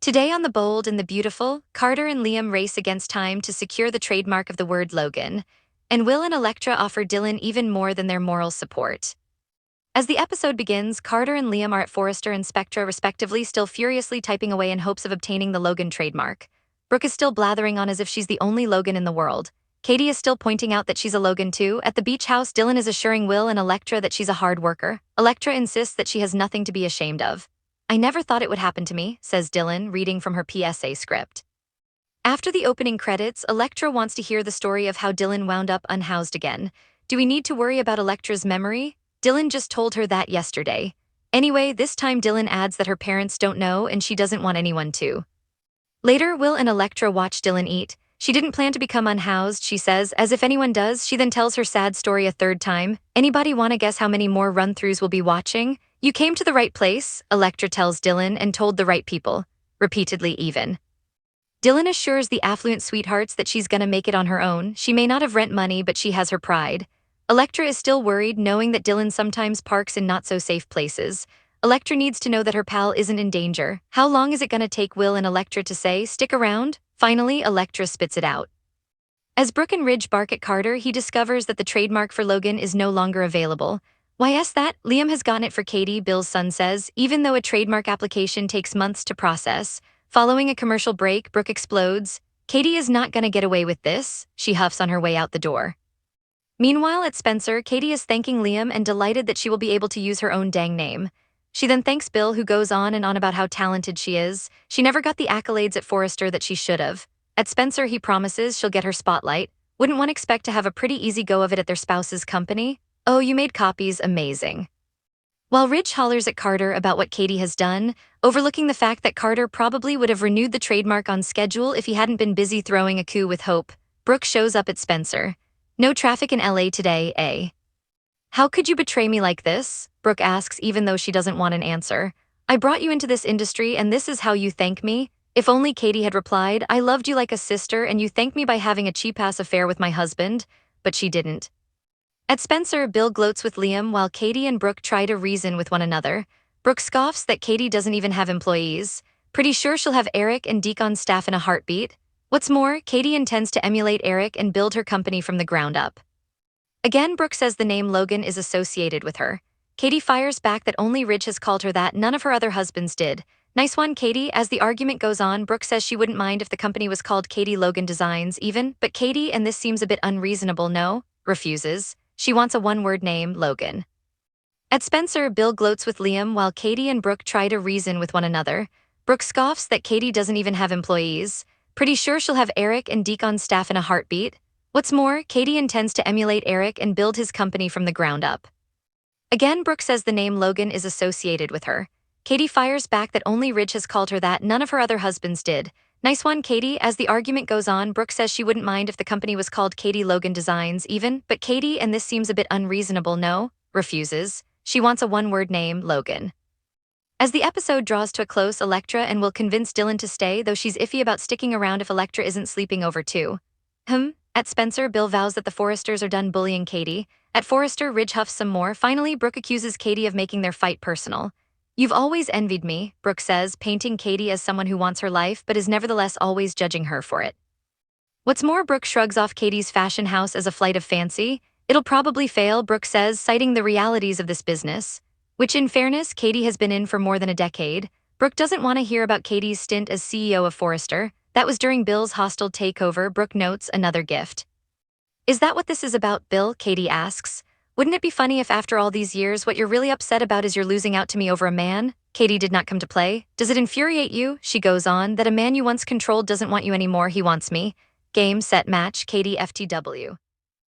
Today on The Bold and the Beautiful, Carter and Liam race against time to secure the trademark of the word Logan, and Will and Electra offer Dylan even more than their moral support. As the episode begins, Carter and Liam are at Forrester and Spectra respectively, still furiously typing away in hopes of obtaining the Logan trademark. Brooke is still blathering on as if she's the only Logan in the world. Katie is still pointing out that she's a Logan too. At the beach house, Dylan is assuring Will and Electra that she's a hard worker. Electra insists that she has nothing to be ashamed of. "I never thought it would happen to me," says Dylan, reading from her PSA script. After the opening credits, Electra wants to hear the story of how Dylan wound up unhoused again. Do we need to worry about Electra's memory? Dylan just told her that yesterday. Anyway, this time Dylan adds that her parents don't know and she doesn't want anyone to. Later, Will and Electra watch Dylan eat. She didn't plan to become unhoused, she says, as if anyone does. She then tells her sad story a third time. Anybody want to guess how many more run-throughs we'll be watching? "You came to the right place," Electra tells Dylan, "and told the right people." Repeatedly even. Dylan assures the affluent sweethearts that she's gonna make it on her own. She may not have rent money, but she has her pride. Electra is still worried, knowing that Dylan sometimes parks in not-so-safe places. Electra needs to know that her pal isn't in danger. How long is it gonna take Will and Electra to say, "Stick around"? Finally, Electra spits it out. As Brooke and Ridge bark at Carter, he discovers that the trademark for Logan is no longer available. "Why is that?" "Liam has gotten it for Katie," Bill's son says, even though a trademark application takes months to process. Following a commercial break, Brooke explodes. "Katie is not gonna get away with this," she huffs on her way out the door. Meanwhile, at Spencer, Katie is thanking Liam and delighted that she will be able to use her own dang name. She then thanks Bill, who goes on and on about how talented she is. She never got the accolades at Forrester that she should have. At Spencer, he promises she'll get her spotlight. Wouldn't one expect to have a pretty easy go of it at their spouse's company? "Oh, you made copies, amazing." While Ridge hollers at Carter about what Katie has done, overlooking the fact that Carter probably would have renewed the trademark on schedule if he hadn't been busy throwing a coup with Hope, Brooke shows up at Spencer. "No traffic in LA today, eh?" "How could you betray me like this?" Brooke asks, even though she doesn't want an answer. "I brought you into this industry and this is how you thank me?" If only Katie had replied, "I loved you like a sister and you thanked me by having a cheap-ass affair with my husband," but she didn't. At Spencer, Bill gloats with Liam while Katie and Brooke try to reason with one another. Brooke scoffs that Katie doesn't even have employees. Pretty sure she'll have Eric and Deke on staff in a heartbeat. What's more, Katie intends to emulate Eric and build her company from the ground up. Again, Brooke says the name Logan is associated with her. Katie fires back that only Ridge has called her that, none of her other husbands did. "Nice one, Katie." As the argument goes on, Brooke says she wouldn't mind if the company was called Katie Logan Designs even, but Katie, and this seems a bit unreasonable, no? Refuses. She wants a one-word name, Logan. At Spencer, Bill gloats with Liam while Katie and Brooke try to reason with one another. Brooke scoffs that Katie doesn't even have employees. Pretty sure she'll have Eric and Deke on staff in a heartbeat. What's more, Katie intends to emulate Eric and build his company from the ground up. Again, Brooke says the name Logan is associated with her. Katie fires back that only Ridge has called her that, none of her other husbands did. "Nice one, Katie." As the argument goes on, Brooke says she wouldn't mind if the company was called Katie Logan Designs even, but Katie, and this seems a bit unreasonable, no? Refuses. She wants a one-word name, Logan. As the episode draws to a close, Electra and will convince Dylan to stay, though she's iffy about sticking around if Electra isn't sleeping over too. At Spencer, Bill vows that the Forresters are done bullying Katie. At Forrester, Ridge huffs some more. Finally, Brooke accuses Katie of making their fight personal. "You've always envied me," Brooke says, painting Katie as someone who wants her life but is nevertheless always judging her for it. What's more, Brooke shrugs off Katie's fashion house as a flight of fancy. "It'll probably fail," Brooke says, citing the realities of this business, which in fairness, Katie has been in for more than a decade. Brooke doesn't want to hear about Katie's stint as CEO of Forrester. That was during Bill's hostile takeover. Brooke notes, "Another gift." "Is that what this is about, Bill?" Katie asks. "Wouldn't it be funny if after all these years what you're really upset about is you're losing out to me over a man?" Katie did not come to play. "Does it infuriate you," she goes on, "that a man you once controlled doesn't want you anymore? He wants me." Game, set, match, Katie FTW.